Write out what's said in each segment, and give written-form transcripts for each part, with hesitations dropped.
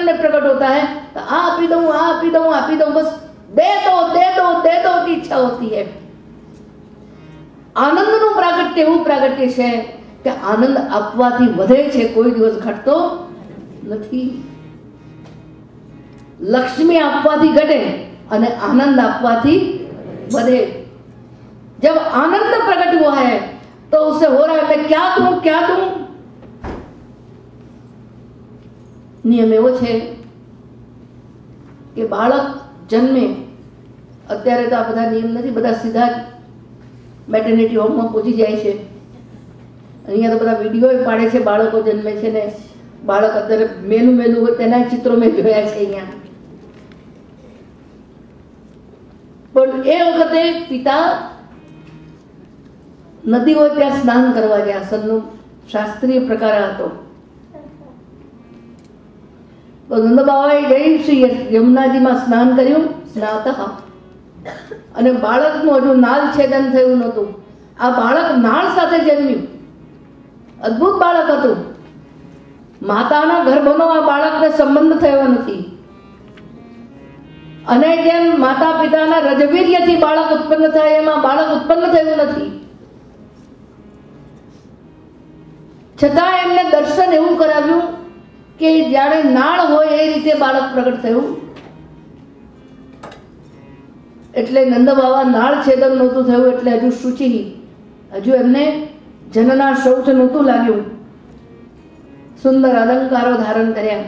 में प्रकट होता है तो आपी दऊं, बस दे दो की इच्छा होती है। आनंदનું પ્રાગટ્ય એવું પ્રાગટ્ય છે કે આનંદ આપવાથી વધે છે, કોઈ દિવસ ઘટતો નથી। લક્ષ્મી આપવાથી ઘટે અને આનંદ આપવાથી વધે। जब आनंद प्रकट हुआ है तो उसे हो रहा है मैं क्या दूं। नियम एवो छे कि बाळक जन्मे, અત્યારે તો આ બધા નિયમ નથી, બધા સીધા મેટર્નિટી હોમમાં પહોંચી જાય છે। અહીંયા તો બધા વિડીયો પાડે છે, બાળકો જન્મે છે ને બાળક અત્યારે મેલું તેના ચિત્રો મેં જોયા છે અહીંયા। પણ એ વખતે પિતા નદી હોય ત્યાં સ્નાન કરવા ગયા, સનનો શાસ્ત્રીય પ્રકાર હતો। તો નંદ બાબાએ જઈ શ્રી યમુનાજીમાં સ્નાન કર્યું, સ્નાતઃ, અને બાળકનું હજુ નાળ છેદન થયું નહોતું। આ બાળક નાળ સાથે જન્મ્યું, અદ્ભુત બાળક હતું। માતાના ગર્ભનો આ બાળકને સંબંધ થયો નથી, અને જેમ માતા પિતાના રજવીર્યથી બાળક ઉત્પન્ન થાય એમાં બાળક ઉત્પન્ન થયું નથી, છતાં એમને દર્શન એવું કરાવ્યું કે જ્યારે નાળ હોય એ રીતે બાળક પ્રગટ થયું। એટલે નંદ બાબા નાળ છેદન નહોતું થયું, એટલે હજુ શુચિ, હજુ એમને જનના શૌચ નહોતું લાગ્યું। સુંદર અલંકારો ધારણ કર્યા,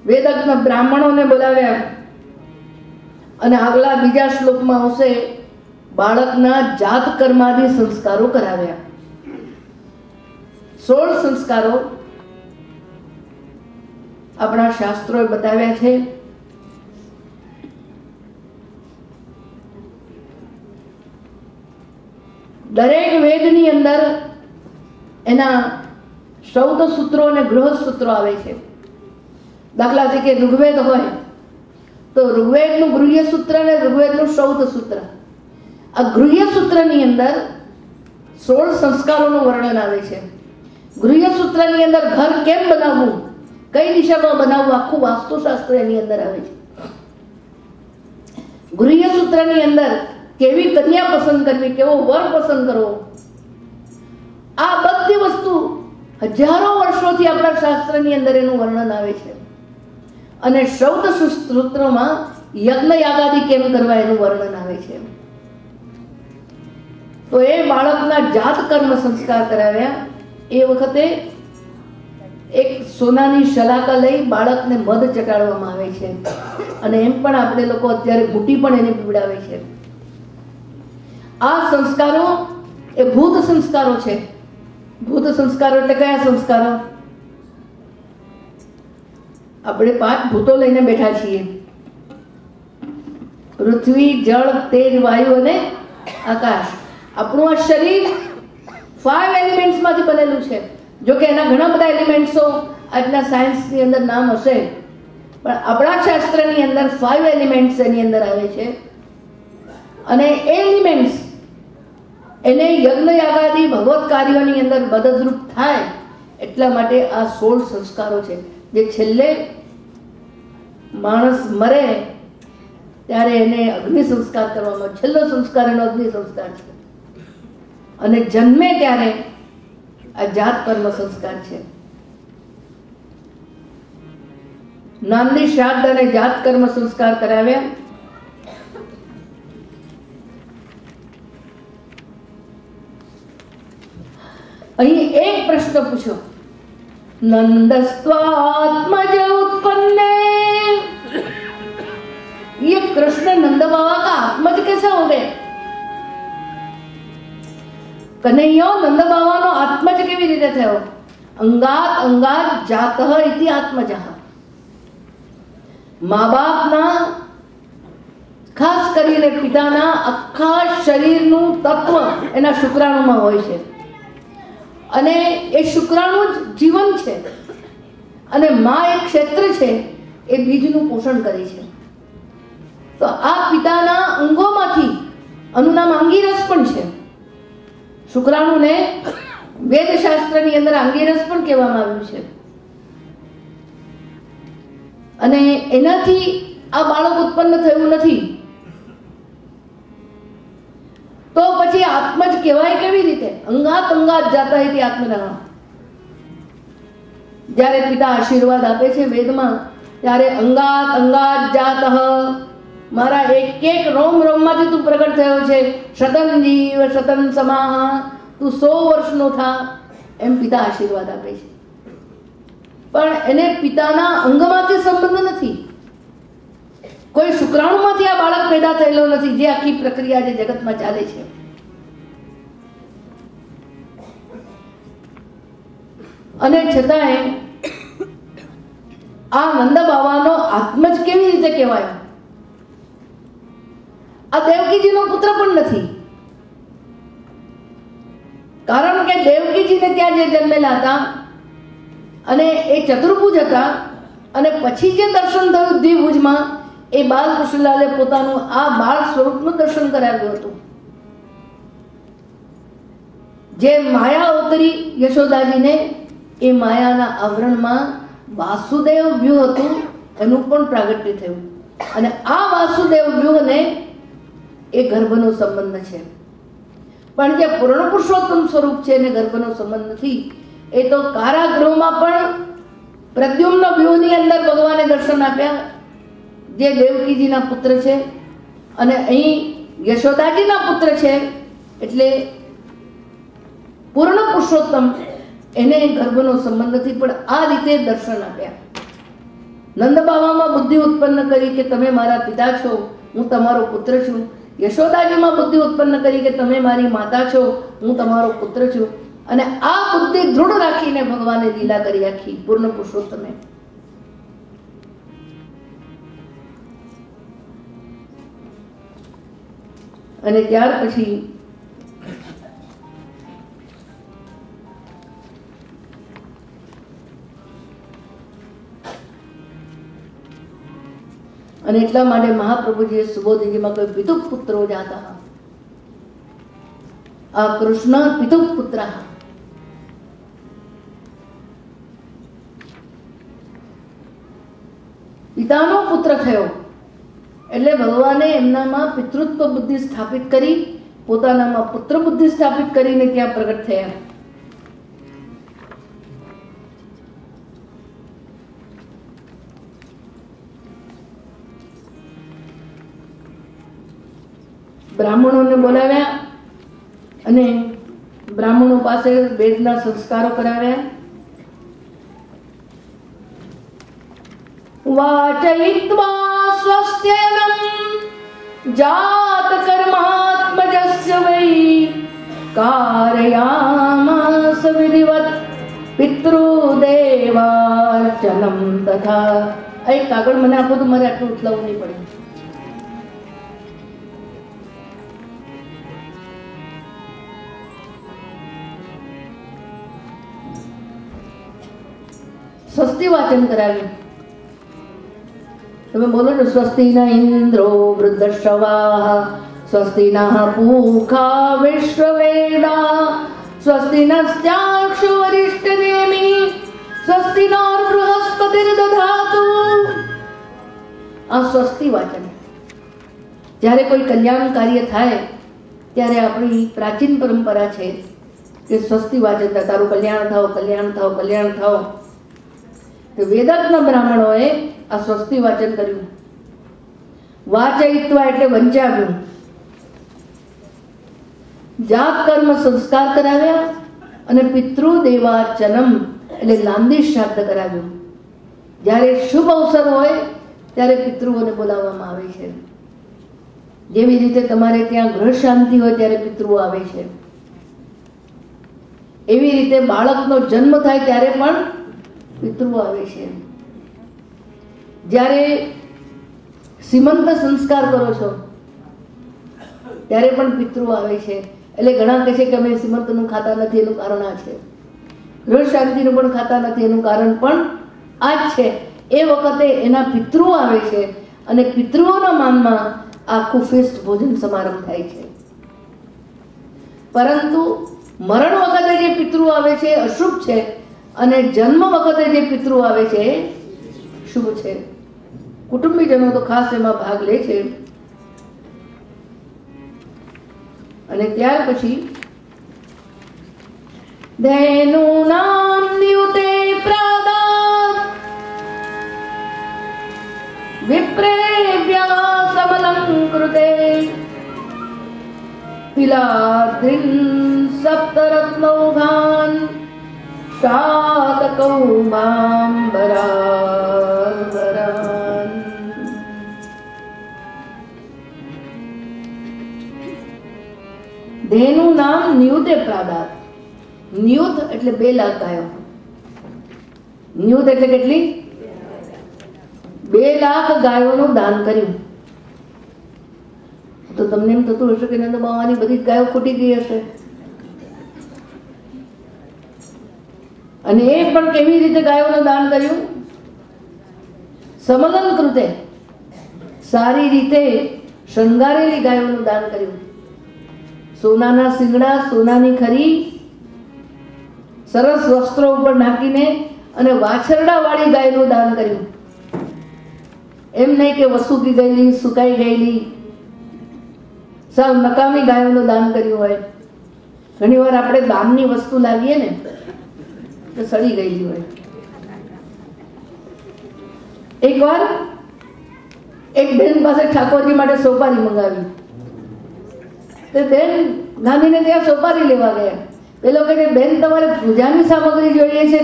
વેદજ્ઞ બ્રાહ્મણોને બોલાવ્યા, અને આગલા બીજા શ્લોકમાં આવશે બાળકના જાત કર્માદિ સંસ્કારો કરાવ્યા। 16 સંસ્કારો આપણા શાસ્ત્રોએ બતાવ્યા છે। દરેક વેદની અંદર એના શ્રૌત સૂત્રો અને ગૃહસ્થ સૂત્રો આવે છે। દાખલા તરીકે ઋગ્વેદ હોય તો ઋગ્વેદનું ગૃહ્ય સૂત્ર અને ઋગ્વેદનું શ્રૌત સૂત્ર। આ ગૃહ્ય સૂત્રની અંદર 16 સંસ્કારોનું વર્ણન આવે છે। ગૃહ્ય સૂત્રની અંદર ઘર કેમ બનાવવું, કઈ દિશામાં બનાવવું, આખું વાસ્તુશાસ્ત્ર એની અંદર આવે છે। ગૃહ્ય સૂત્રની અંદર કેવી કન્યા પસંદ કરવી, કેવો વર પસંદ કરવો, આ બધી વસ્તુ હજારો વર્ષોથી આપણા શાસ્ત્રની અંદર એનું વર્ણન આવે છે। અને શ્રૌત સૂત્રોમાં યજ્ઞ યાગાદિ કેમ કરવા એનું વર્ણન આવે છે। તો એ બાળકના જાત કર્મ સંસ્કાર કરાવ્યા। એ વખતે એક સોનાની શલાકા લઈ બાળકને મધ ચટાડવામાં આવે છે, અને એમ પણ આપણે લોકો અત્યારે ઘૂંટી પણ એને પીવડાવે છે। આ સંસ્કારો એ ભૂત સંસ્કારો છે। ભૂત સંસ્કારો એટલે કયા સંસ્કારો? આપણે 5 ભૂતો લઈને બેઠા છીએ, પૃથ્વી, જળ, તેજ, વાયુ અને આકાશ। આપણું આ શરીર 5 એલિમેન્ટ્સમાંથી બનેલું છે। જો કે એના ઘણા બધા એલિમેન્ટ્સો આજના સાયન્સની અંદર નામ હશે, પણ આપણા શાસ્ત્રની અંદર 5 એલિમેન્ટ્સ એની અંદર આવે છે। અને એલિમેન્ટ્સ એને યજ્ઞ યાગાદી ભગવત કાર્યોની અંદર મદદરૂપ થાય એટલા માટે આ 16 સંસ્કારો છે, જે છેલ્લે માણસ મરે ત્યારે એને અગ્નિ સંસ્કાર કરવામાં, છેલ્લો સંસ્કાર એનો અગ્નિ સંસ્કાર છે। અને જન્મે ત્યારે આ જાત કર્મ સંસ્કાર છે। નામની શ્રાદ્ધ અને જાત કર્મ સંસ્કાર કરાવ્યા। અહીં એક પ્રશ્ન પૂછો, नंदस्त्वात्मज उत्पन्ने, ये कृष्ण नंद बाबा का आत्मज कैसे हो गए? कन्हैया नंद बाबा नो आत्मज केवी रीते थयो? अंगात अंगात जातः इति आत्मजः। माँ बाप ना खास करीने पिताना आखा शरीरનું તત્વ એના શુક્રાણુમાં હોય છે, અને એ શુક્રાણુ જ જીવન છે, અને માં એક ક્ષેત્ર છે, એ બીજનું પોષણ કરે છે। તો આ પિતાના અંગોમાંથી, આનું નામ અંગીરસ પણ છે। શુક્રાણુને વેદશાસ્ત્રની અંદર અંગીરસ પણ કહેવામાં આવ્યું છે। અને એનાથી આ બાળક ઉત્પન્ન થયું નથી, તો પછી આત્મજ કહેવાય કેવી રીતે? અંગાત અંગાત જાતા હતી આત્મના. જ્યારે પિતા આશીર્વાદ આપે છે વેદમાં, ત્યારે અંગાત અંગાત જાતઃ, મારા એક એક રોમ રોમમાંથી તું પ્રગટ થયો છે. શતન જીવ શતન સમાહ, તું 100 વર્ષનો થા, એમ પિતા આશીર્વાદ આપે છે. પણ એને પિતાના અંગમાંથી સંબંધ નથી, કોઈ શુક્રાણુમાંથી આ બાળક પેદા થયેલો નથી, જે આખી પ્રક્રિયા જે જગતમાં ચાલે છે. અને છતાંય આ નંદ બાવાનો આત્મજ કેવી રીતે કહેવાય? આ દેવકીજીનો પુત્ર પણ નથી, કારણ કે દેવકીજીને ત્યાં જે જન્મેલા હતા અને એ ચતુર્ભુજ હતા, અને પછી જે દર્શન થયું દ્વિભુજમાં, એ બાલકૃષ્ણલાલે પોતાનું આ બાળ સ્વરૂપનું દર્શન કરાવ્યું હતું. જે માયા અવતરી યશોદાજીને, એ માયાના આવરણમાં વાસુદેવ વ્યૂહ હતું, એનું પણ પ્રાગટ્ય થયું. અને આ વાસુદેવ વ્યૂહને એ ગર્ભનો સંબંધ છે. પણ જે પૂર્ણ પુરુષોત્તમ સ્વરૂપ છે એને ગર્ભનો સંબંધ નથી. એ તો કારાગૃહમાં પણ પ્રદ્યુમ્ન વ્યૂહની અંદર ભગવાને દર્શન આપ્યા, જે દેવકીજીના પુત્ર છે, અને અહીં યશોદાજીના પુત્ર છે. એટલે પૂર્ણ પુરુષોત્તમ એને ગર્ભનો સંબંધ નથી, પણ આ રીતે દર્શન આપ્યા. નંદ બાવામાં બુદ્ધિ ઉત્પન્ન કરી કે તમે મારા પિતા છો, હું તમારો પુત્ર છું. યશોદાજીમાં બુદ્ધિ ઉત્પન્ન કરી કે તમે મારી માતા છો, હું તમારો પુત્ર છું. અને આ બુદ્ધિ દૃઢ રાખીને ભગવાને લીલા કરી આખી પૂર્ણ પુરુષોત્તમે. અને ત્યાર પછી અને એટલા માટે મહાપ્રભુજીએ સુબોધજીમાં કહ્યું પિતુઃ પુત્રો જાતઃ, આ કૃષ્ણ પિતુઃ પુત્ર. પિતાનો પુત્ર થયો એટલે ભગવાને એમનામાં પિતૃત્વ બુદ્ધિ સ્થાપિત કરી, પોતાનામાં પુત્ર બુદ્ધિ સ્થાપિત કરીને ત્યાં પ્રગટ થયા. બ્રાહ્મણોને બોલાવ્યા અને બ્રાહ્મણો પાસે વેદના સંસ્કારો કરાવ્યા. વાચયિત્વા સ્વસ્ત્યનમ જાત કર્માત્મજસ્ય વૈ કારયામાસ વિધિવત પિતૃદેવાર્ચનમ તથા. એક કાગળ મને આપો તો મારે આટલું ઉથલાવવું નહીં પડે. સ્વસ્તિ વાચન કરાવ્યું. તમે બોલો ને, સ્વસ્તિ ન ઇન્દ્રો વૃદ્ધશ્રવાઃ, સ્વસ્તિ નઃ પૂષા વિશ્વવેદાઃ, સ્વસ્તિ નશ્ચાક્ષુ વરિષ્ઠનેમિ, સ્વસ્તિ નો બૃહસ્પતિર્દધાતુ. આ સ્વસ્તિ વાચન. જ્યારે કોઈ કલ્યાણ કાર્ય થાય ત્યારે આપણી પ્રાચીન પરંપરા છે કે સ્વસ્તિ વાચન, તારું કલ્યાણ થાવ, કલ્યાણ થાવ, કલ્યાણ થાવ. તો વેદાંતના બ્રાહ્મણોએ આ સ્વસ્તિ વાચન કર્યું. વાચયિત્વા એટલે વંચાવ્યું. જાત કર્મ સંસ્કાર કરાવ્યા અને પિતૃદેવાર્ચનમ એટલે લાંદી શ્રાદ્ધ કરાવ્યું. જ્યારે શુભ અવસર હોય ત્યારે પિતૃઓને બોલાવવામાં આવે છે. જેવી રીતે તમારે ત્યાં ગ્રહ શાંતિ હોય ત્યારે પિતૃઓ આવે છે, એવી રીતે બાળકનો જન્મ થાય ત્યારે પણ પિતૃઓ આવે છે. જ્યારે સીમંત સંસ્કાર કરો છો ત્યારે પણ પિતૃઓ આવે છે. એટલે ઘણા કહે છે કે અમે સીમંતનું ખાતા નથી, એનું કારણ આ છે. ગૃહ શાંતિનું પણ ખાતા નથી, એનું કારણ પણ આ જ છે. એ વખતે એના પિતૃઓ આવે છે અને પિતૃઓના માનમાં આખું ફેસ્ટ ભોજન સમારંભ થાય છે. પરંતુ મરણ વખતે જે પિતૃઓ આવે છે અશુભ છે અને જન્મ વખતે જે પિતૃઓ આવે છે શુભ છે. કુટુંબીજનો તો ખાસ એમાં ભાગ લે છે. અને ત્યાર પછી ધેનું નામ નિયુતે પ્રાદાત વિપ્રેભ્યઃ સમલંકૃતે પિલાદ્રિન સપ્તરત્નૌઘાન શાતકૌમામ્બરાવરાન. ધેનું નામ નિયુતે પ્રાદાત. નિયુત એટલે 2 લાખ ગાયો. નિયુત એટલે કેટલી? 2 લાખ ગાયોનું દાન કર્યું. તો તમને એમ થતું હશે કે નંદ બાવાની બધી જ ગાયો ખૂટી ગઈ હશે. અને એ પણ કેવી રીતે ગાયોનું દાન કર્યું? સમલન કૃતે, સારી રીતે શણગારેલી ગાયોનું દાન કર્યું. સોનાના શિંગડા, સોનાની ખરી, સરસ વસ્ત્રો ઉપર નાખીને અને વાછરડા વાળી ગાયનું દાન કર્યું. એમ નહીં કે વસુકી ગયેલી, સુકાઈ ગયેલી, સાવ નકામી ગાયોનું દાન કર્યું હોય. ઘણી વાર આપણે દાનની વસ્તુ લાવીએ ને તો સડી ગયેલી હોય. એકવાર એક બેન પાસે ઠાકોરજી માટે સોપારી મંગાવી. તો બેન ગાંધીને ત્યાં સોપારી લેવા ગયા. પેલો કહે બેન તમારે પૂજાની સામગ્રી જોઈએ છે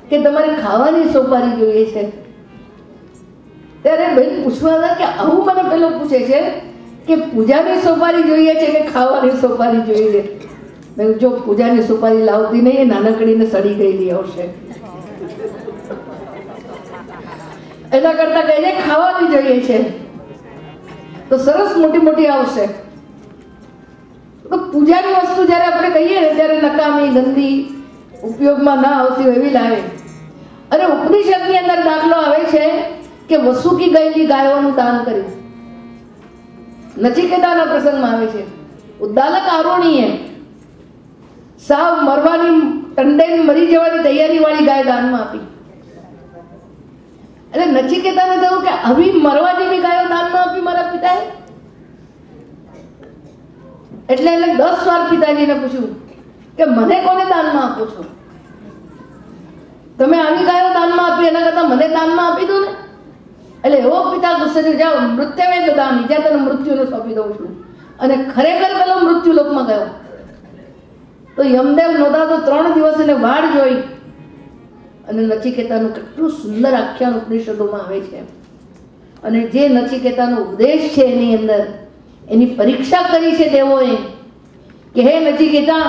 કે તમારે ખાવાની સોપારી જોઈએ છે? ત્યારે બેન પૂછવા હતા કે આવું મને પેલો પૂછે છે કે પૂજાની સોપારી જોઈએ છે કે ખાવાની સોપારી જોઈએ છે? મેં જો પૂજાની સોપારી લાવતી નહીં, એ નાનકડીને સડી ગયેલી આવશે. એના કરતા કહીને ખાવાની જોઈએ છે તો સરસ મોટી મોટી આવશે. તો પૂજાની વસ્તુ જ્યારે આપણે કહીએ ને ત્યારે નકામી, ગંદી, ઉપયોગમાં ના આવતી હોય એવી લાવે. અને ઉપનિષદની અંદર દાખલો આવે છે કે વસુકી ગયેલી ગાયોનું દાન કર્યું. નચિકેતાના પ્રસંગમાં આવે છે. ઉદ્દાલક આરોણીએ સાવ મરવાની, ટંડેન મરી જવાની તૈયારી વાળી ગાય દાનમાં આપી. એટલે નચિકેતાને થયું કે આવી મરવા જેવી ગાયો દાનમાં આપી મારા પિતાએ. એટલે એને 10 વાર પિતાજીને પૂછ્યું કે મને કોને દાનમાં આપો છો? તમે આવી ગાયો દાનમાં આપી એના કરતા મને દાનમાં આપી દો ને. એટલે એવો પિતા ગુસ્સે થયો, જાઓ મૃત્યુવે દદામી, જ્યાં તને મૃત્યુને સોંપી દઉં છું. અને ખરેખર પેલો મૃત્યુલોકમાં ગયો. તો યમદેવ નહોતા તો 3 દિવસ એને વાડ જોઈ. અને નચિકેતાનું કેટલું સુંદર આખ્યાન ઉપનિષદોમાં આવે છે. અને જે નચિકેતાનો ઉપદેશ છે એની અંદર એની પરીક્ષા કરી છે દેવોએ કે હે નચિકેતા,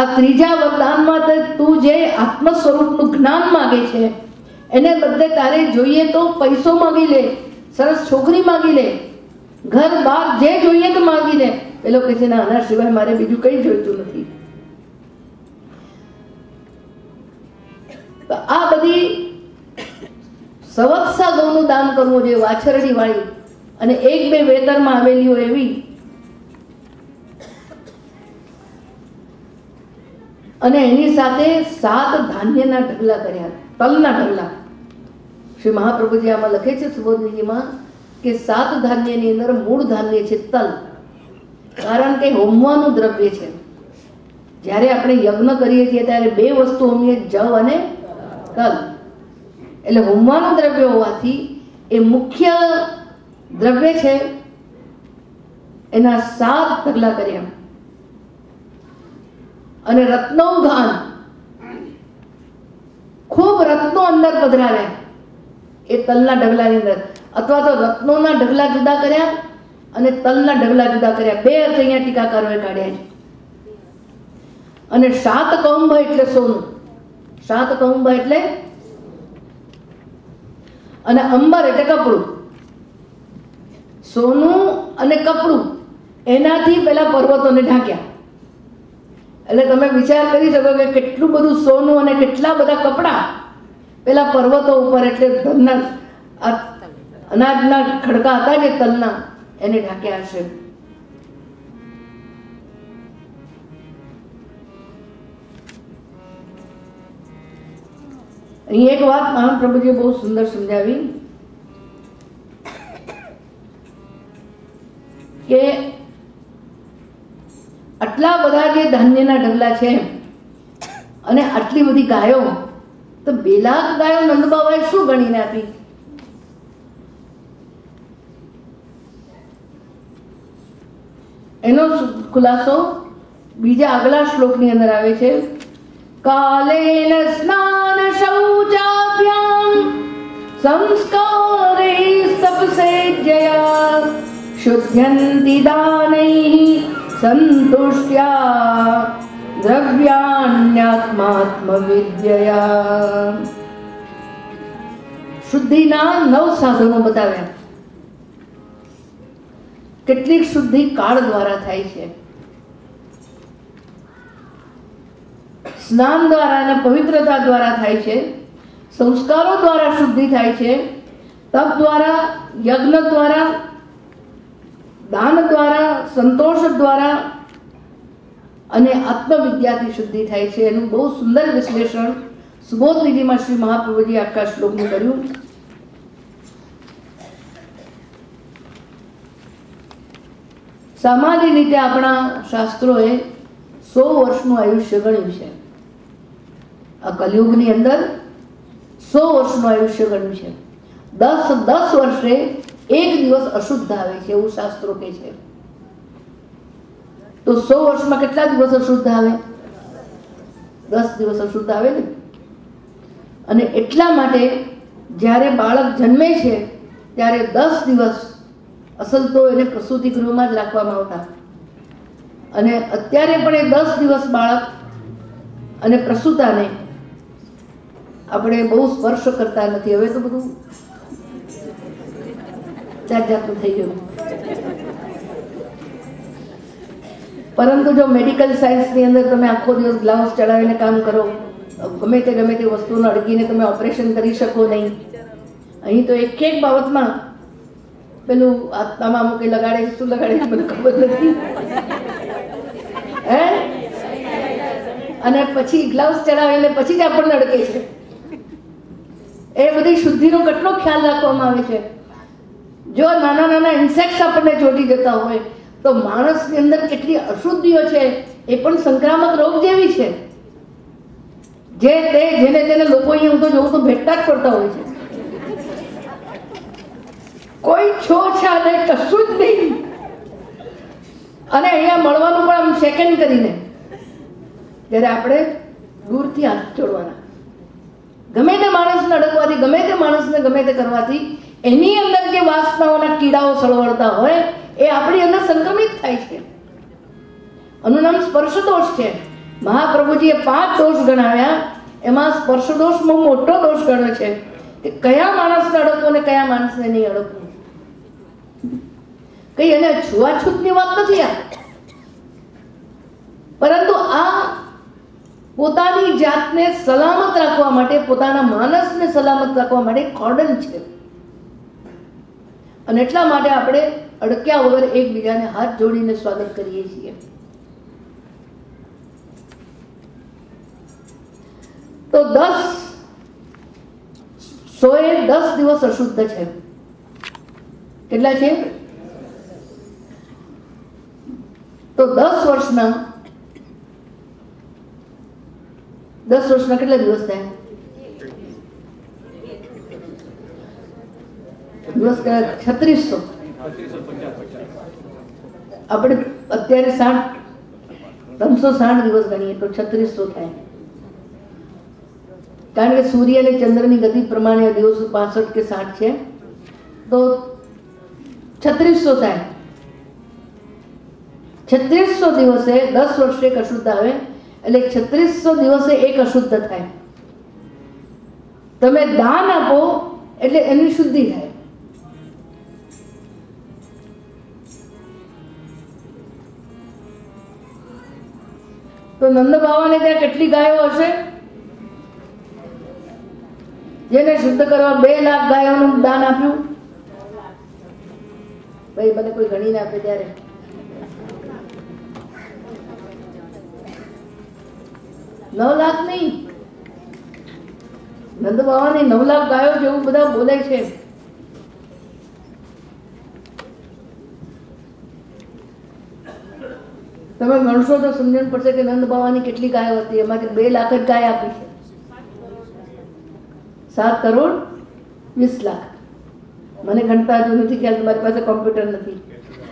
આ 3જા વરદાનમાં તું જે આત્મ સ્વરૂપનું જ્ઞાન માગે છે એને બદલે તારે જોઈએ તો પૈસો માગી લે, સરસ છોકરી માગી લે, ઘર બાર જે જોઈએ તો માગી લે. પેલો કહે છે ના, આના સિવાય મારે બીજું કઈ જોઈતું નથી. તો આ બધી સવત્સા ગૌનું દાન કરવું જોઈએ, વાછરડી વાળી, અને 1-2 વેતરમાં આવેલી હોય એવી. અને એની સાથે 7 ધાન્યના ઢગલા કર્યા, તલના ઢગલા. શ્રી મહાપ્રભુજી આમાં લખે છે સુબોધનીજીમાં કે 7 ધાન્યની અંદર મૂળ ધાન્ય છે તલ. કારણ કે હોમવાનું દ્રવ્ય છે. જ્યારે આપણે યજ્ઞ કરીએ છીએ ત્યારે 2 વસ્તુ હોમીએ, જવ અને તલ. એટલે હોમવાનું દ્રવ્ય હોવાથી એ મુખ્ય દ્રવ્ય છે. એના 7 ઢગલા કર્યા. અને રત્નૌઘાન, ખૂબ રત્નો અંદર પધરાવ્યા એ તલના ઢગલાની અંદર. અથવા તો રત્નોના ઢગલા જુદા કર્યા અને તલના ઢગલા જુદા કર્યા. 2 અર્થ અહીંયા ટીકાકારોએ કાઢ્યા છે. અને શાતકૌંભ એટલે સોનું. શાતકૌંભ એટલે, અને અંબર એટલે કપડું. સોનું અને કપડું એનાથી પેલા પર્વતોને ઢાંક્યા. એટલે તમે વિચાર કરી શકો કે કેટલું બધું સોનું અને કેટલા બધા કપડા પેલા પર્વતો ઉપર, એટલે ધનના અનાજના ખડકા હતા જે તલના, એને ઢાંક્યા હશે. અહીં એક વાત મહાપ્રભુજીએ બહુ સુંદર સમજાવી કે આટલા બધા જે ધાન્યના ઢગલા છે અને આટલી બધી ગાયો, તો 2 લાખ ગાયો નંદબાબાએ શું ગણીને આપી? એનો ખુલાસો બીજા આગલા શ્લોકની અંદર આવે છે. કાલેન સ્નાન શૌચાભ્યામ સંસ્કારે તપસેજ્યયા શુદ્ધ્યંતિ દાનૈઃ સંતુષ્ટ્યા દ્રવ્યાણ્યાત્માત્મવિદ્યયા. શુદ્ધિના 9 સાધનો બતાવ્યા. કેટલીક શુદ્ધિ કાળ દ્વારા થાય છે, સ્નાન દ્વારા અને પવિત્રતા દ્વારા થાય છે, સંસ્કારો દ્વારા શુદ્ધિ થાય છે, તપ દ્વારા, યજ્ઞ દ્વારા, દાન દ્વારા, સંતોષ દ્વારા અને આત્મવિદ્યાથી શુદ્ધિ થાય છે. એનું બહુ સુંદર વિશ્લેષણ સુબોધ નિધિમાં શ્રી મહાપ્રભુજી આખા શ્લોકનું કર્યું. સામાન્ય રીતે આપણા શાસ્ત્રોએ 100 વર્ષનું આયુષ્ય ગણ્યું છે. આ કલયુગની અંદર 100 વર્ષનું આયુષ્ય ગણ્યું છે. 10 વર્ષે એક દિવસ અશુદ્ધ આવે છે એવું શાસ્ત્રો કહે છે. તો 100 વર્ષમાં કેટલા દિવસ અશુદ્ધ આવે? 10 દિવસ અશુદ્ધ આવે ને. અને એટલા માટે જ્યારે બાળક જન્મે છે ત્યારે 10 દિવસ અસલ તો એને પ્રસૂતિ ગૃહમાં જ રાખવામાં આવતા, અને અત્યારે પણ એ 10 દિવસ બાળક અને પ્રસૂતાને આપણે બહુ સ્પર્શ કરતા નથી. હવે તો બધું જાતનું થઈ ગયું. પરંતુ જો મેડિકલ સાયન્સની અંદર તમે આખો દિવસ ગ્લાઉઝ ચડાવીને કામ કરો, ગમે તે વસ્તુને અડકીને તમે ઓપરેશન કરી શકો નહીં. અહીં તો એક બાબતમાં પેલું આત્મામાં મૂકી લગાડે, શું લગાડે છે મને ખબર નથી, હે, અને પછી ગ્લાઉઝ ચડાવીને પછી જ આપણને અડકે છે. એ બધી શુદ્ધિનો કેટલો ખ્યાલ રાખવામાં આવે છે. જો નાના ઇન્સેક્ટ્સ આપણને ચોંટી જતા હોય તો માણસની અંદર કેટલી અશુદ્ધિઓ છે એ પણ સંક્રામક રોગ જેવી છે. જેને તેને લોકો અહીંયા હું તો જોઉં તો ભેટતા જ પડતા હોય છે. કોઈ છોછા નહીં, કશું જ નહીં. અને અહીંયા મળવાનું પણ આમ સેકન્ડ કરીને, ત્યારે આપણે દૂરથી હાથ જોડવાના. ગમે તે માણસને અડકવાથી, ગમે તે માણસને ગમે તે કરવાથી એની અંદર જે વાસનાઓના કીડાઓ સળવળતા હોય એ આપણી અંદર સંક્રમિત થાય છે. આનું નામ સ્પર્શ દોષ છે. મહાપ્રભુજીએ 5 દોષ ગણાવ્યા, એમાં સ્પર્શ દોષ બહુ મોટો દોષ ગણ્યો છે કે કયા માણસને અડકવું અને કયા માણસને નહીં અડકવું. કઈ એને છૂઆછૂતની વાત નથી આ, પરંતુ આ પોતાની જાતને સલામત રાખવા માટે, પોતાના માનસને સલામત રાખવા માટે કોર્ડન છે. અને એટલા માટે આપણે અડક્યા વગર એકબીજાને હાથ જોડીને સ્વાગત કરીએ છીએ. તો 100 દિવસ અશુદ્ધ છે. કેટલા છે? તો 10 વર્ષના કેટલા દિવસ થાય? દિવસ 3600. આપણે અત્યારે 360 દિવસ ગણીએ તો 3600 થાય. કારણ કે સૂર્ય અને ચંદ્રની ગતિ પ્રમાણે દિવસો 65 કે 60 છે, તો 3600 થાય. 3600 દિવસે 10 વર્ષે એક અશુદ્ધ આવે, એટલે 3600 દિવસે એક અશુદ્ધ થાય. તમે દાન આપો એટલે એની શુદ્ધિ થાય. તો નંદ બાવાને ત્યાં કેટલી ગાયો હશે જેને શુદ્ધ કરવા 2 લાખ ગાયોનું દાન આપ્યું? ભાઈ મને કોઈ ગણીને આપે ત્યારે 9 લાખ નહીં, નંદ બાવાને 9 લાખ ગાયો જેવું બધા બોલે છે. તમે ગણશો તો સમજણ પડશે કે નંદ બાવાની કેટલી ગાયો હતી, એમાંથી 2 લાખ જ ગાય આપી છે. 7 કરોડ 20 લાખ. મને ગણતા હજુ નથી ખ્યાલ, તમારી પાસે કોમ્પ્યુટર નથી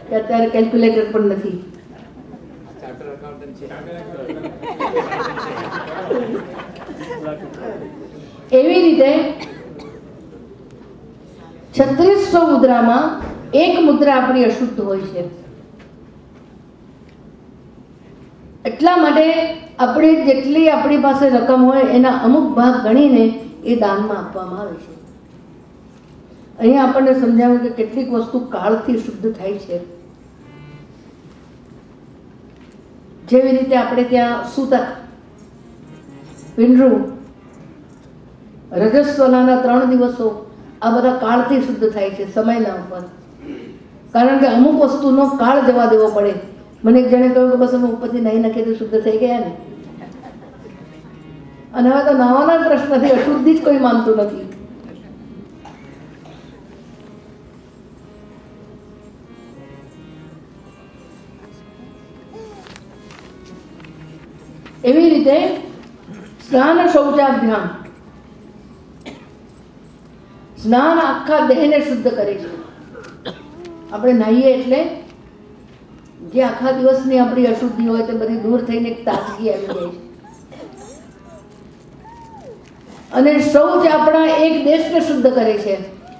કે અત્યારે કેલ્ક્યુલેટર પણ નથી. એવી રીતે 3600 મુદ્રામાં એક મુદ્રા આપણી અશુદ્ધ હોય છે. એટલા માટે આપણે જેટલી આપણી પાસે રકમ હોય એના અમુક ભાગ ગણીને એ દાનમાં આપવામાં આવે છે. અહીંયા આપણને સમજાવ્યું કે કેટલીક વસ્તુ કાળથી શુદ્ધ થાય છે. જેવી રીતે આપણે ત્યાં સૂતક, પિંડરું, રજસ્વલાના 3 દિવસો આ બધા કાળથી શુદ્ધ થાય છે, સમયના ઉપર. કારણ કે અમુક વસ્તુનો કાળ જવા દેવો પડે. મને એક જણે કહ્યું કે બસ અમે ઉપરથી નહીં નાખીએ તો શુદ્ધ થઈ ગયા ને. અને હવે તો નાવાનો પ્રશ્ન નથી, અશુદ્ધિ જ કોઈ માનતું નથી. એવી રીતે સ્નાન શૌચાભ્યામ, સ્નાન આખા દેહને શુદ્ધ કરે છે. આપણે નાહીએ એટલે જે આખા દિવસની આપણી અશુદ્ધિ હોય તે બધી દૂર થઈને એક તાજગી આવી જાય છે. અને શૌચ આપણા એક દેશને શુદ્ધ કરે છે.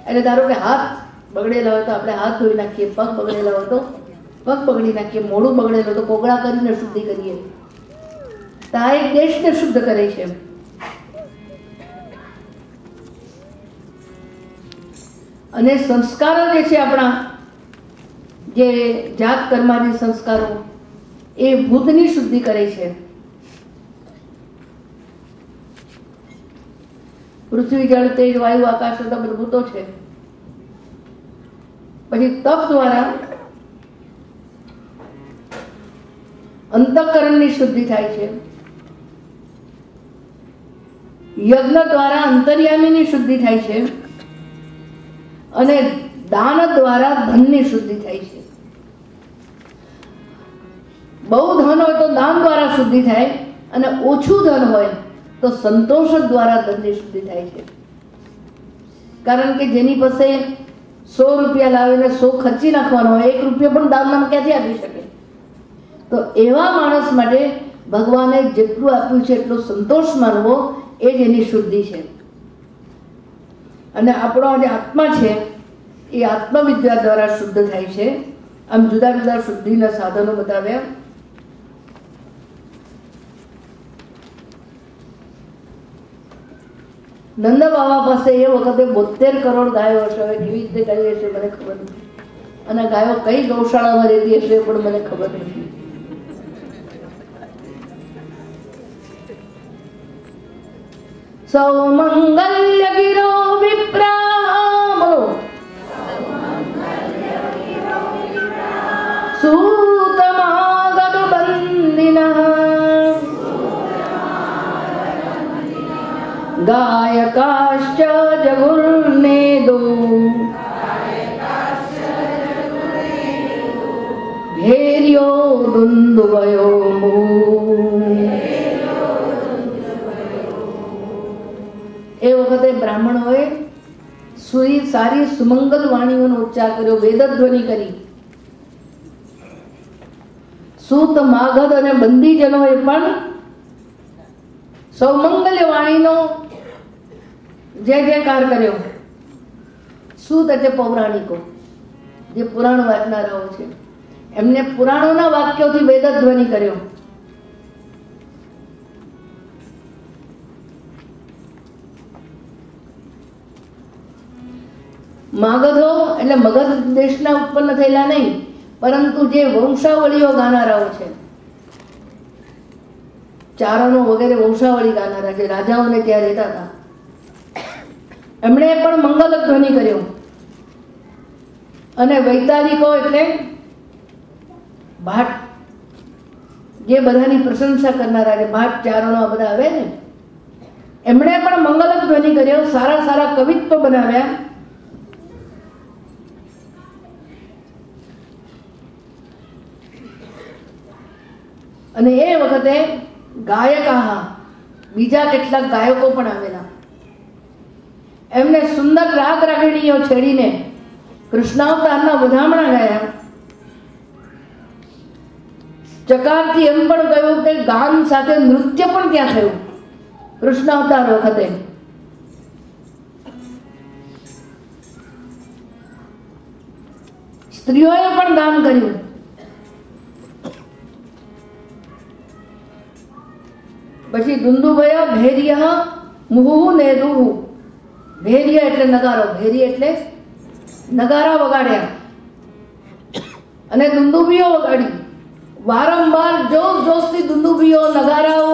એટલે ધારો કે હાથ બગડેલા હોય તો આપણે હાથ ધોઈ નાખીએ, પગ બગડેલા હોય તો પગ બગડી નાખીએ, મોઢું બગડેલું હોય તો કોગળા કરીને શુદ્ધિ કરીએ. તો આ એક દેશને શુદ્ધ કરે છે. અને સંસ્કારો જે છે આપણા, જે જાત કર્માદી સંસ્કારો, એ ભૂતની શુદ્ધિ કરે છે. પૃથ્વી, જળ, તેજ, વાયુ, આકાશ બધા ભૂતો છે. પછી તપ દ્વારા અંતઃકરણની શુદ્ધિ થાય છે. યજ્ઞ દ્વારા અંતર્યામીની શુદ્ધિ થાય છે. અને દાન દ્વારા ધનની શુદ્ધિ થાય છે. બહુ ધન હોય તો દાન દ્વારા શુદ્ધિ થાય, અને ઓછું ધન હોય તો સંતોષ દ્વારા ધનની શુદ્ધિ થાય છે. કારણ કે જેની પાસે 100 રૂપિયા લાવીને 100 ખર્ચી નાખવાનો હોય, 1 રૂપિયો પણ દાનમાં ક્યાંથી આપી શકે? તો એવા માણસ માટે ભગવાને જેટલું આપ્યું છે એટલો સંતોષ માનવો એ જ એની શુદ્ધિ છે. અને આપણો જે આત્મા છે એ આત્મવિદ્યા દ્વારા શુદ્ધ થાય છે. આમ જુદા જુદા શુદ્ધિના સાધનો બતાવ્યા. નંદ બાબા પાસે એ વખતે 72 કરોડ ગાયો હશે. હવે કેવી રીતે ગાયો હશે મને ખબર નથી, અને ગાયો કઈ ગૌશાળામાં રહેતી હશે પણ મને ખબર નથી. સૌમંગલ્ય ગિરો વિપ્રા, બોલો, સૂતમાગત બંદિનઃ ગાયકાશ્ચ જગુર્નેદો ભેર્યો દુંદુભયો. એ વખતે બ્રાહ્મણોએ સારી સુમંગલ વાણીઓનો ઉચ્ચાર કર્યો, વેદધ્વનિ કરી. સૂત, માગધ અને બંદીજનોએ પણ સૌમંગલ્ય વાણીનો જય જયકાર કર્યો. સૂત એટલે પૌરાણિકો, જે પુરાણ વાંચનારાઓ છે, એમને પુરાણોના વાક્યોથી વેદધ્વનિ કર્યો. માગધો એટલે મગધ દેશના ઉત્પન્ન થયેલા નહીં, પરંતુ જે વંશાવળીઓ ગાનારાઓ છે, ચારણો વગેરે વંશાવળી ગાનારા જે રાજાઓને ત્યાં રહેતા હતા, એમણે પણ મંગલ ધ્વનિ કર્યો. અને વૈતાલિકો એટલે ભાટ, જે બધાની પ્રશંસા કરનારા, ભાટ, ચારણો આ બધા આવે ને, એમણે પણ મંગલ ધ્વનિ કર્યો. સારા સારા કવિત્વ બનાવ્યા. અને એ વખતે ગાયકા બીજા કેટલાક ગાયકો પણ આવેલા. એમને સુંદર રાગ રાગીણીઓ છેડીને કૃષ્ણાવતારના વધામણા ગાયા. ચકારથી એમ પણ કહ્યું કે ગાન સાથે નૃત્ય પણ ત્યાં થયું કૃષ્ણાવતાર વખતે. સ્ત્રીઓએ પણ ગાન કર્યું. પછી દુંદુભય ભેર્ય મુહુ નેદુહુ. ભેર્ય એટલે નગારો, ભેર્ય એટલે નગારા વગાડ્યા અને દુંદુભીઓ વગાડી. વારંવાર જોશ જોશથી દુંદુભીઓ, નગારાઓ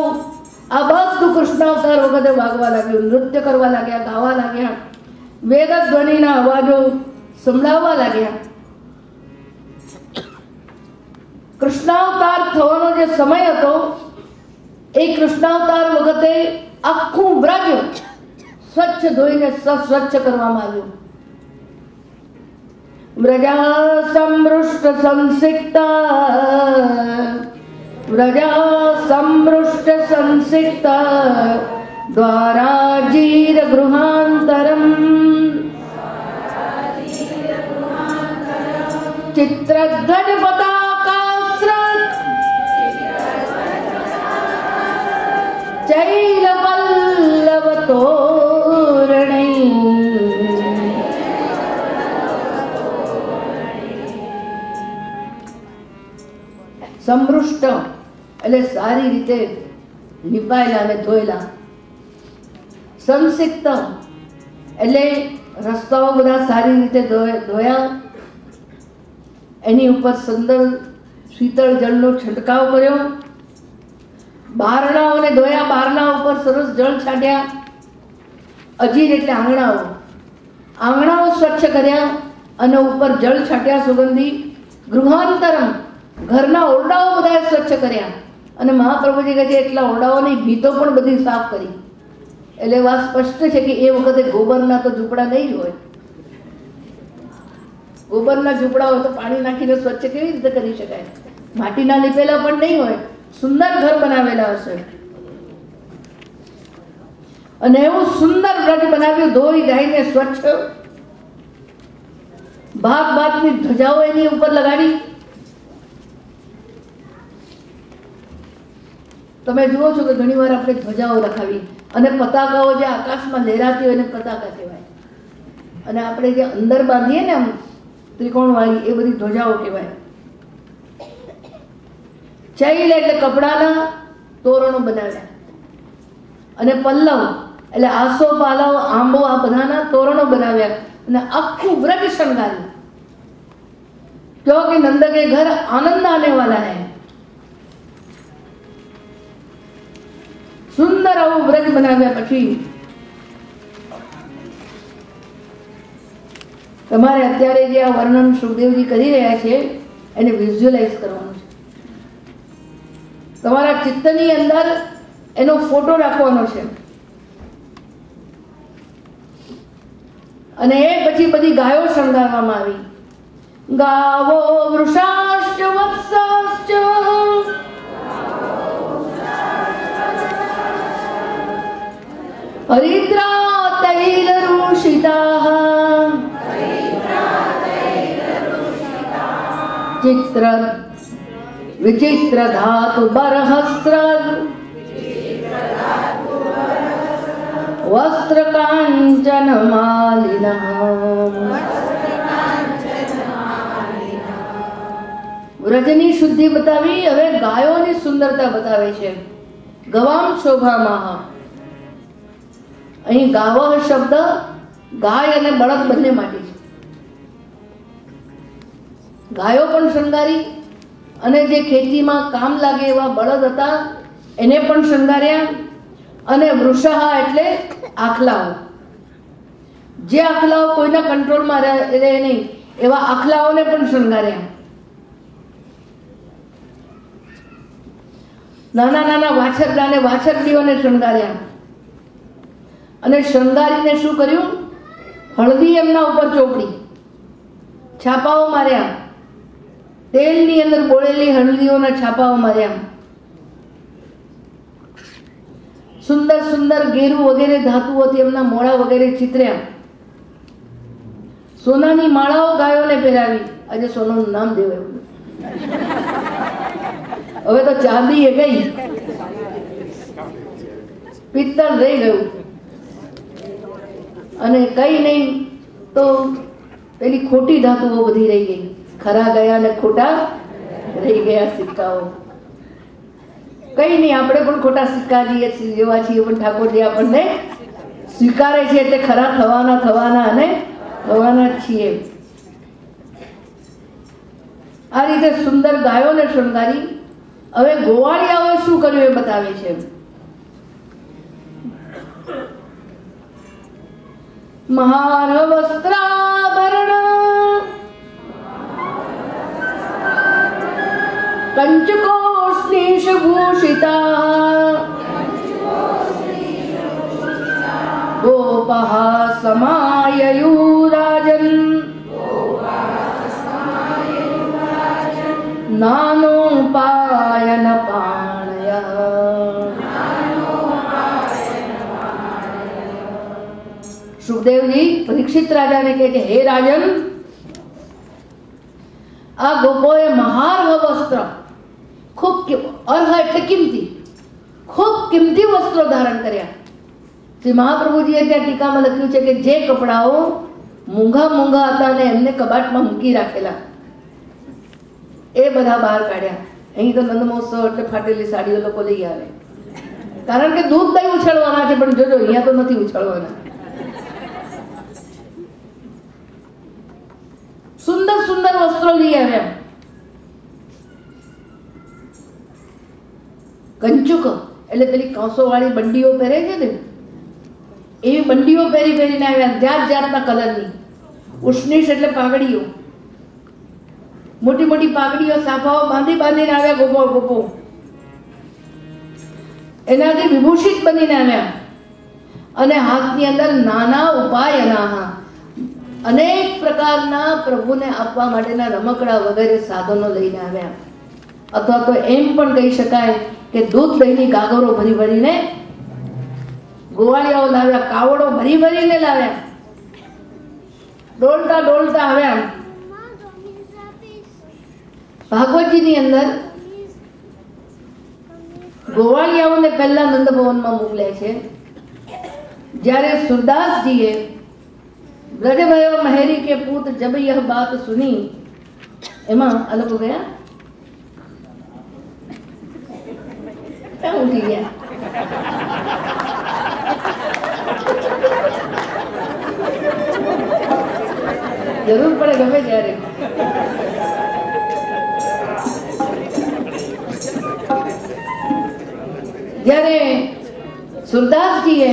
આ બધું કૃષ્ણાવતાર વખતે વાગવા લાગ્યું. નૃત્ય કરવા લાગ્યા, ગાવા લાગ્યા, વેદ ધ્વનિના અવાજો સંભળાવવા લાગ્યા. કૃષ્ણાવતાર થવાનો જે સમય હતો એ કૃષ્ણાવતાર વખતે આખું વ્રજ સ્વચ્છ ધોઈને સ્વચ્છ કરવામાં આવ્યું. વ્રજા સમૃષ્ટ સંસિક્તા, વ્રજા સમૃષ્ટ સંસિક્તા દ્વારા જીર ગૃહાંતરમ ચિત્રધ્વજ પતાકાસ્રત ચૈલ પલ્લવ તોરણૈ. સમૃષ્ટ એટલે સારી રીતે લીપાયેલા અને ધોયેલા. સંસિક્ત એટલે રસ્તાઓ બધા સારી રીતે ધોયા, એની ઉપર સુંદર શીતળ જળનો છંટકાવ કર્યો. બારણાઓને ધોયા, બારણા ઉપર સરસ જળ છાંટ્યા. અજીર એટલે આંગણાઓ, આંગણાઓ સ્વચ્છ કર્યા અને ઉપર જળ છાંટ્યા સુગંધી. ગૃહાંતરમ ઘરના ઓરડાઓ બધા સ્વચ્છ કર્યા. અને મહાપ્રભુજી કહે છે એટલા ઓરડાઓની ભીતો પણ બધી સાફ કરી. એટલે વાત સ્પષ્ટ છે કે એ વખતે ગોબરના તો ઝૂંપડા નહીં હોય. ગોબરના ઝૂંપડા હોય તો પાણી નાખીને સ્વચ્છ કેવી રીતે કરી શકાય? માટીના લીપેલા પણ નહીં હોય, સુંદર ઘર બનાવેલા હશે. અને એવું સુંદર વ્રજ બનાવ્યું, ધોઈ ધાઈને સ્વચ્છ. ભાત ભાતની ધજાઓ એની ઉપર લગાડી. તમે જુઓ છો કે ઘણી વાર આપણે ધ્વજાઓ લખાવી અને પતાકાઓ જે આકાશમાં લહેરાતી હોય એને પતાકા કહેવાય. અને આપણે જે અંદર બાંધીએ ને આમ ત્રિકોણવાળી એ બધી ધ્વજાઓ કહેવાય. ચૈલ એટલે કપડાના તોરણો બનાવ્યા અને પલ્લવ એટલે આસો પાલવ આંબો આ બધાના તોરણો બનાવ્યા અને આખું વ્રજ શણગાર્યું. ક્યોંકि નંદ કે ઘર આનંદ આને વાલા હૈ. સુંદર આવું વ્રજ બનાવ્યા પછી તમારે અત્યારે જે આ વર્ણન સુખદેવજી કરી રહ્યા છે એને વિઝ્યુઅલાઇઝ કરવાનું છે. તમારા ચિત્તની અંદર એનો ફોટો રાખવાનો છે. અને એ પછી બધી ગાયો શણગારવામાં આવી. ગાવો વૃષાશ્ચ વત્સાશ્ચ હરિદ્રા તૈલ રૂષિતાઃ ચિત્ર વિચિત્ર ધાતુ બરહસ્ત્ર વસ્ત્ર કાંચન માલિનઃ. વ્રજની શુદ્ધિ બતાવી, હવે ગાયોની સુંદરતા બતાવે છે. ગવામ શોભામાહ. અહીં ગાવહ શબ્દ ગાય અને બળદ બંને માટે છે. ગાયો પણ શણગારી અને જે ખેતીમાં કામ લાગે એવા બળદ હતા એને પણ શણગાર્યા. અને વૃષા એટલે આખલાઓ, જે આખલાઓ કોઈના કંટ્રોલમાં રહે નહીં એવા આખલાઓને પણ શણગાર્યા. નાના નાના વાછરડાને વાછરડીઓને શણગાર્યા. અને શણગારીને શું કર્યું? હળદી એમના ઉપર ચોપડી, છાપાઓ માર્યા. તેલની અંદર બોળેલી હળદીઓના છાપાઓ માર્યા. સુંદર સુંદર ગેરુ વગેરે ધાતુઓથી એમના મોડા વગેરે ચિતર્યા. સોનાની માળાઓ ગાયોને પહેરાવી. આજે સોનાનું નામ દેવાયું. હવે તો ચાંદી એ ગઈ, પિત્તળ રહી ગયું. અને કઈ નહીં તો પેલી ખોટી ધાતુઓ બધી રહી ગઈ. ખરા ગયા ને ખોટા રહી ગયા સિક્કાઓ. કઈ નહીં, આપણે પણ ખોટા સિક્કા જેવા છીએ, પણ ઠાકોરજી આપણને સ્વીકારે છે એટલે ખરા થવાના અને થવાના છીએ. આ રીતે સુંદર ગાયોને શણગારી. હવે ગોવાળિયાઓએ શું કર્યું એ બતાવે છે. મહાર વસ્ત્રાભરણ કંચકોષ્ણીશભૂષિતા ગોપઃ સમાયયુરાજન નાનોપાયન પાણય. સુખદેવજી પરીક્ષિત રાજાને કહે છે, હે રાજન, આ ગોપોએ મહાર્ઘ વસ્ત્ર, ખૂબ અર્ઘ એટલે કિંમતી, ખૂબ કિંમતી વસ્ત્રો ધારણ કર્યા. શ્રી મહાપ્રભુજીએ ત્યાં ટીકામાં લખ્યું છે કે જે કપડાઓ મૂંઘા હતા ને એમને કબાટમાં મૂકી રાખેલા, એ બધા બહાર કાઢ્યા. અહીં તો નંદ મહોત્સવ એટલે ફાટેલી સાડીઓ લોકો લઈ આવે, કારણ કે દૂધ દહીં ઉછળવાના છે, પણ જોજો અહીંયા તો નથી ઉછળવાના. સુંદર સુંદર વસ્ત્રો લઈ આવ્યા. કંચુક એટલે પેલી કાંસો વાળી બંડીઓ પહેરે છે ને, એવી બંડીઓ પહેરીને આવ્યા, જાત જાતના કલરની. ઉષ્ણીશ એટલે પાઘડીઓ, મોટી મોટી પાઘડીઓ, સાફાઓ બાંધીને આવ્યા ગોપો. એનાથી વિભૂષિત બનીને આવ્યા. અને હાથની અંદર નાના ઉપાયના, અનેક પ્રકારના પ્રભુને આપવા માટેના રમકડા વગેરે સાધનો લઈને આવ્યા. અથવા તો એમ પણ કહી શકાય કે દૂધ દહીંની ગાગરો ભરીને ગોવાળિયાઓ લાવ્યા, કાવડો ભરીને લાવ્યા, ડોલતા આવ્યા. ભાગવતજીની અંદર ગોવાળિયાઓને પહેલા નંદભવનમાં મોકલ્યા છે. જ્યારે સુરદાસજીએ ब्रज भयो महेरी के पूत जब यह बात सुनी, એમાં આ લોકો ગયા, ક્યાં ઉઠી ગયા? જરૂર પડે ગમે ત્યારે. જ્યારે સુરદાસજીએ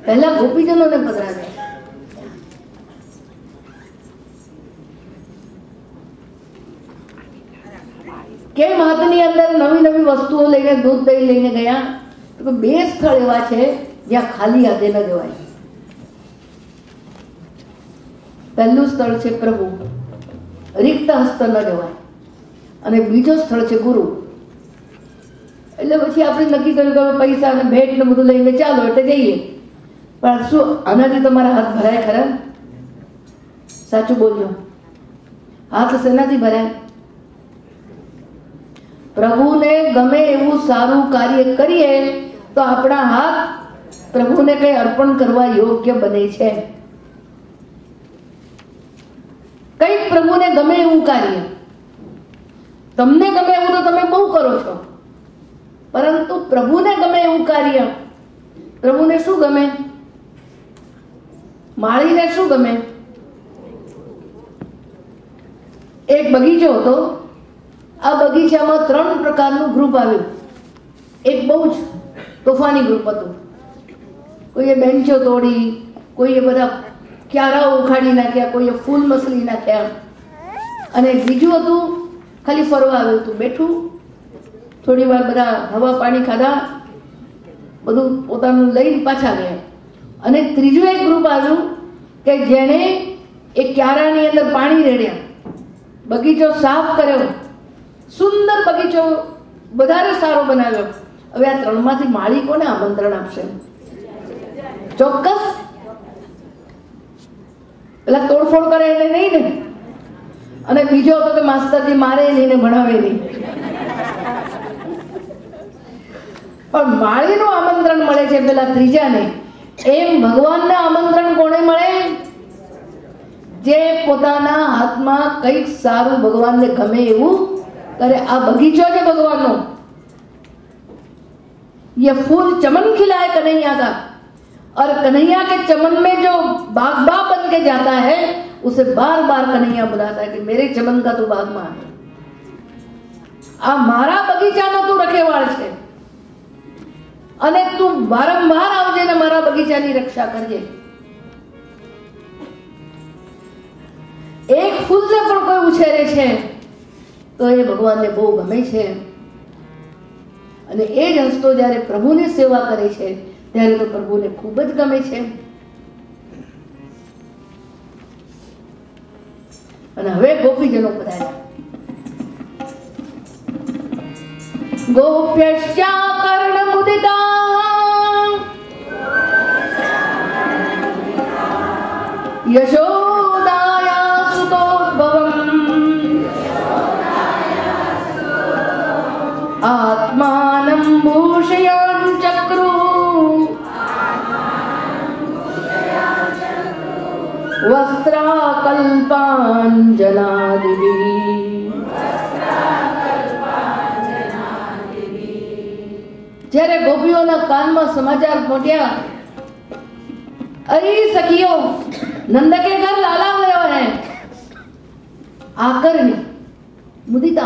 પહેલા ગોપીજનોને પધરાવ્યા. કેમ હાથની અંદર નવી વસ્તુઓ લઈને, દૂધ દહીં લઈને ગયા? તો બે સ્થળ એવા છે જ્યાં ખાલી હાથે ન જવાય. પહેલું સ્થળ છે પ્રભુ, રિક્ત હસ્ત ન જવાય. અને બીજો સ્થળ છે ગુરુ. એટલે પછી આપણે નક્કી કર્યું કે પૈસા અને ભેટ ને બધું લઈને ચાલો એટલે જઈએ. પણ શું આનાથી તમારા હાથ ભરાય ખરા? સાચું બોલ્યો, હાથ શેનાથી ભરાય? પ્રભુને ગમે એવું સારું કાર્ય કરીએ તો આપણા હાથ પ્રભુને કઈ અર્પણ કરવા યોગ્ય બને છે. કઈક પ્રભુને ગમે એવું કાર્ય, તમને ગમે એવું તો તમે બહુ કરો છો, પરંતુ પ્રભુને ગમે એવું કાર્ય, પ્રભુને શું ગમે? માળીને શું ગમે? એક બગીચો હતો. આ બગીચામાં 3 પ્રકારનું ગ્રુપ આવ્યું. એક બહુ જ તોફાની ગ્રુપ હતું. કોઈએ બેન્ચો તોડી, કોઈએ બધા ક્યારાઓ ઉખાડી નાખ્યા, કોઈએ ફૂલ મસલી નાખ્યા. અને બીજું હતું ખાલી ફરવા આવ્યું હતું, બેઠું થોડી વાર બધા હવા પાણી ખાધા, બધું પોતાનું લઈને પાછા ગયા. અને ત્રીજું એક ગ્રુપ આવ્યું કે જેણે એક ક્યારાની અંદર પાણી રેડ્યા, બગીચો સાફ કર્યો, સુંદર બગીચો વધારે સારો બનાવ્યો, હવે આ ત્રણમાંથી માળી કોને આમંત્રણ આપશે? ચોક્કસ પેલા તોડફોડ કરે એને નહીં ને, અને બીજો હતો કે માસ્તરજી મારે નહીં ને ભણાવે નહીં. પણ માળીનું આમંત્રણ મળે છે પેલા ત્રીજાને. એમ ભગવાનને આમંત્રણ કોને મળે? જે પોતાના હાથમાં કંઈક સારું ભગવાનને ગમે એવું करे. आ बगीचो है भगवान, ये फूल चमन खिलाए कन्हैया का, और कन्हैया के चमन में जो बागबा बन के जाता है उसे बार बार कन्हैया बुलाता है कि मेरे चमन का तू बागमा है, आ मारा बगीचानो तू रखेवाळ छे અને તું વારંવાર આવજે ને મારા બગીચાની રક્ષા કરજે. એક ફૂલને પણ કોઈ ઉછેરે છે તો એ ભગવાનને બહુ ગમે છે. અને એ જ હસ્તો જ્યારે પ્રભુની સેવા કરે છે ત્યારે તો પ્રભુને ખૂબ જ ગમે છે. અને હવે ગોપીજનો પધાર્યા. गोप्यश्चा कर्णमुदिता यशोदाया सुतोद्भवम् आत्मानं भूषयन् चक्रु वस्त्राकल्पाञ्जनादिभिः. જ્યારે ગોપીઓના કાનમાં સમાચાર પહોંચ્યા, અરે સખીઓ, नंद के घर लाला हुआ है, आकर मुदिता